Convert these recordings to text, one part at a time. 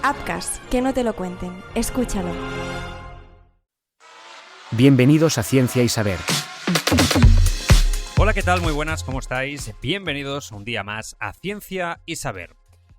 Apcas, que no te lo cuenten. Escúchalo. Bienvenidos a Ciencia y Saber. Hola, ¿qué tal? Muy buenas, ¿cómo estáis? Bienvenidos un día más a Ciencia y Saber.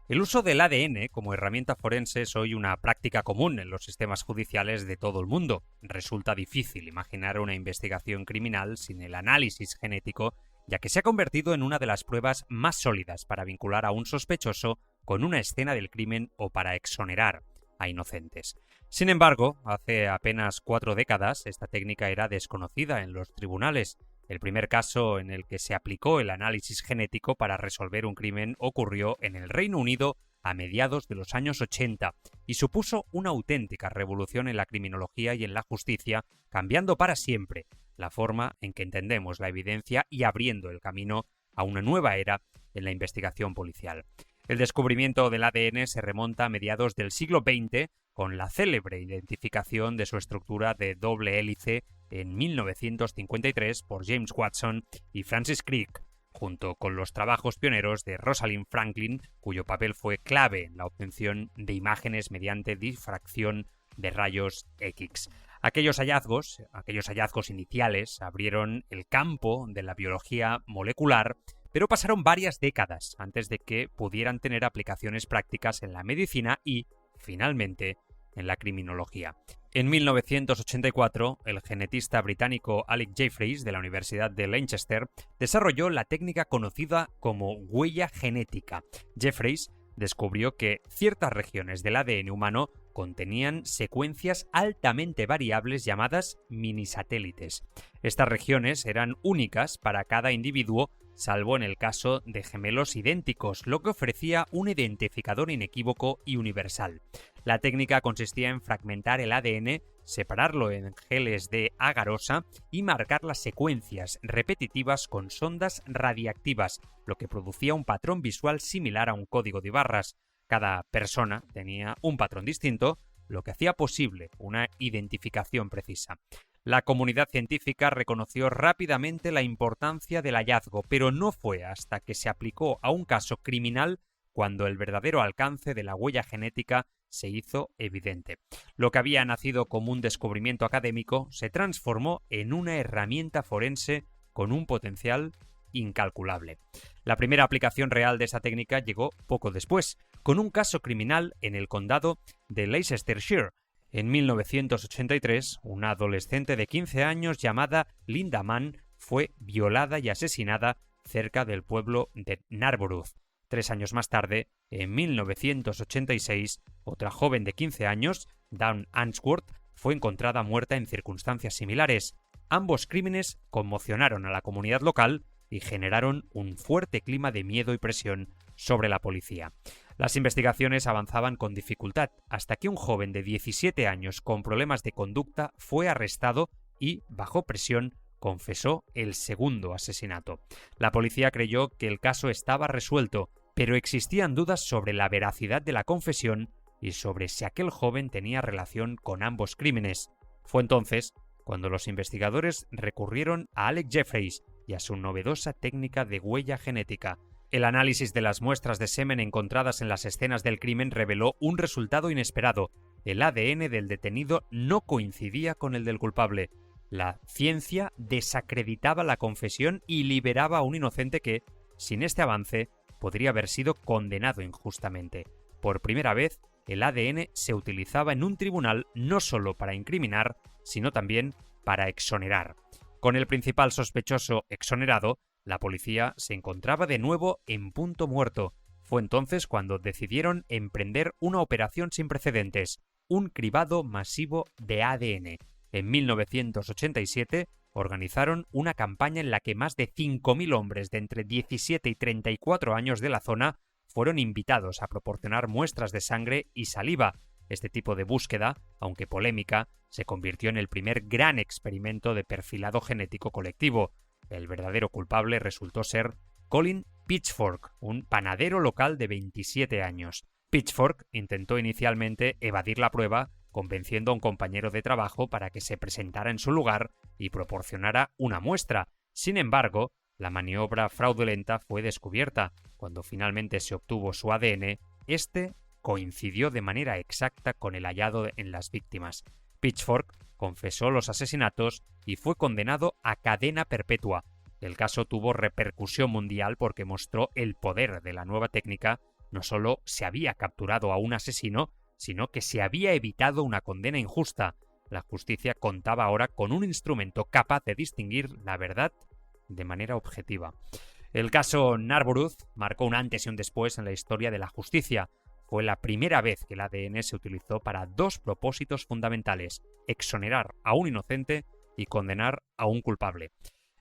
El uso del ADN como herramienta forense es hoy una práctica común en los sistemas judiciales de todo el mundo. Resulta difícil imaginar una investigación criminal sin el análisis genético, ya que se ha convertido en una de las pruebas más sólidas para vincular a un sospechoso con una escena del crimen o para exonerar a inocentes. Sin embargo, hace apenas 4 décadas esta técnica era desconocida en los tribunales. El primer caso en el que se aplicó el análisis genético para resolver un crimen ocurrió en el Reino Unido a mediados de los años 80 y supuso una auténtica revolución en la criminología y en la justicia, cambiando para siempre la forma en que entendemos la evidencia y abriendo el camino a una nueva era en la investigación policial. El descubrimiento del ADN se remonta a mediados del siglo XX con la célebre identificación de su estructura de doble hélice en 1953 por James Watson y Francis Crick, junto con los trabajos pioneros de Rosalind Franklin, cuyo papel fue clave en la obtención de imágenes mediante difracción de rayos X. Aquellos hallazgos iniciales abrieron el campo de la biología molecular, pero pasaron varias décadas antes de que pudieran tener aplicaciones prácticas en la medicina y, finalmente, en la criminología. En 1984, el genetista británico Alec Jeffreys de la Universidad de Lancaster desarrolló la técnica conocida como huella genética. Jeffreys descubrió que ciertas regiones del ADN humano contenían secuencias altamente variables llamadas minisatélites. Estas regiones eran únicas para cada individuo, salvo en el caso de gemelos idénticos, lo que ofrecía un identificador inequívoco y universal. La técnica consistía en fragmentar el ADN, separarlo en geles de agarosa y marcar las secuencias repetitivas con sondas radiactivas, lo que producía un patrón visual similar a un código de barras. Cada persona tenía un patrón distinto, lo que hacía posible una identificación precisa. La comunidad científica reconoció rápidamente la importancia del hallazgo, pero no fue hasta que se aplicó a un caso criminal cuando el verdadero alcance de la huella genética se hizo evidente. Lo que había nacido como un descubrimiento académico se transformó en una herramienta forense con un potencial incalculable. La primera aplicación real de esa técnica llegó poco después, con un caso criminal en el condado de Leicestershire. En 1983, una adolescente de 15 años llamada Linda Mann fue violada y asesinada cerca del pueblo de Narborough. 3 años más tarde, en 1986, otra joven de 15 años, Dawn Answorth, fue encontrada muerta en circunstancias similares. Ambos crímenes conmocionaron a la comunidad local y generaron un fuerte clima de miedo y presión sobre la policía. Las investigaciones avanzaban con dificultad hasta que un joven de 17 años con problemas de conducta fue arrestado y, bajo presión, confesó el segundo asesinato. La policía creyó que el caso estaba resuelto, pero existían dudas sobre la veracidad de la confesión y sobre si aquel joven tenía relación con ambos crímenes. Fue entonces cuando los investigadores recurrieron a Alec Jeffreys y a su novedosa técnica de huella genética. El análisis de las muestras de semen encontradas en las escenas del crimen reveló un resultado inesperado. El ADN del detenido no coincidía con el del culpable. La ciencia desacreditaba la confesión y liberaba a un inocente que, sin este avance, podría haber sido condenado injustamente. Por primera vez, el ADN se utilizaba en un tribunal no solo para incriminar, sino también para exonerar. Con el principal sospechoso exonerado, la policía se encontraba de nuevo en punto muerto. Fue entonces cuando decidieron emprender una operación sin precedentes, un cribado masivo de ADN. En 1987 organizaron una campaña en la que más de 5.000 hombres de entre 17 y 34 años de la zona fueron invitados a proporcionar muestras de sangre y saliva. Este tipo de búsqueda, aunque polémica, se convirtió en el primer gran experimento de perfilado genético colectivo. El verdadero culpable resultó ser Colin Pitchfork, un panadero local de 27 años. Pitchfork intentó inicialmente evadir la prueba, convenciendo a un compañero de trabajo para que se presentara en su lugar y proporcionara una muestra. Sin embargo, la maniobra fraudulenta fue descubierta. Cuando finalmente se obtuvo su ADN, este coincidió de manera exacta con el hallado en las víctimas. Pitchfork confesó los asesinatos y fue condenado a cadena perpetua. El caso tuvo repercusión mundial porque mostró el poder de la nueva técnica. No solo se había capturado a un asesino, sino que se había evitado una condena injusta. La justicia contaba ahora con un instrumento capaz de distinguir la verdad de manera objetiva. El caso Narborough marcó un antes y un después en la historia de la justicia. Fue la primera vez que el ADN se utilizó para dos propósitos fundamentales: exonerar a un inocente y condenar a un culpable.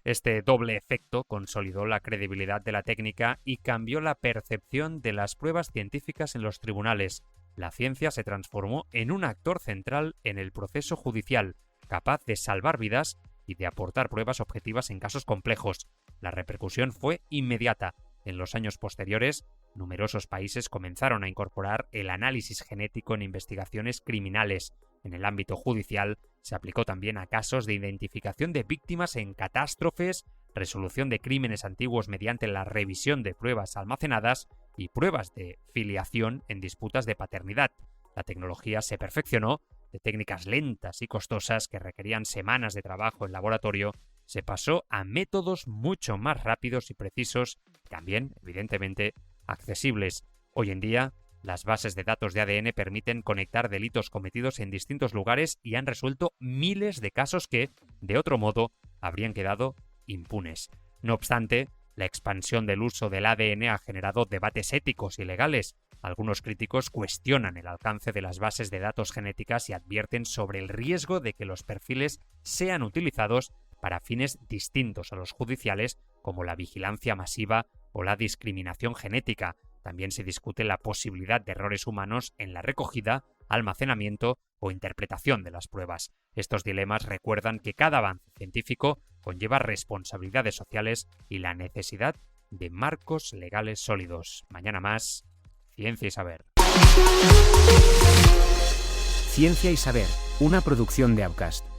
Este doble efecto consolidó la credibilidad de la técnica y cambió la percepción de las pruebas científicas en los tribunales. La ciencia se transformó en un actor central en el proceso judicial, capaz de salvar vidas y de aportar pruebas objetivas en casos complejos. La repercusión fue inmediata. En los años posteriores, numerosos países comenzaron a incorporar el análisis genético en investigaciones criminales. En el ámbito judicial, se aplicó también a casos de identificación de víctimas en catástrofes, resolución de crímenes antiguos mediante la revisión de pruebas almacenadas y pruebas de filiación en disputas de paternidad. La tecnología se perfeccionó. De técnicas lentas y costosas que requerían semanas de trabajo en laboratorio, se pasó a métodos mucho más rápidos y precisos, también, evidentemente, accesibles. Hoy en día, las bases de datos de ADN permiten conectar delitos cometidos en distintos lugares y han resuelto miles de casos que, de otro modo, habrían quedado impunes. No obstante, la expansión del uso del ADN ha generado debates éticos y legales. Algunos críticos cuestionan el alcance de las bases de datos genéticas y advierten sobre el riesgo de que los perfiles sean utilizados para fines distintos a los judiciales, como la vigilancia masiva o la discriminación genética. También se discute la posibilidad de errores humanos en la recogida, almacenamiento o interpretación de las pruebas. Estos dilemas recuerdan que cada avance científico conlleva responsabilidades sociales y la necesidad de marcos legales sólidos. Mañana más, Ciencia y Saber. Ciencia y Saber, una producción de Outcast.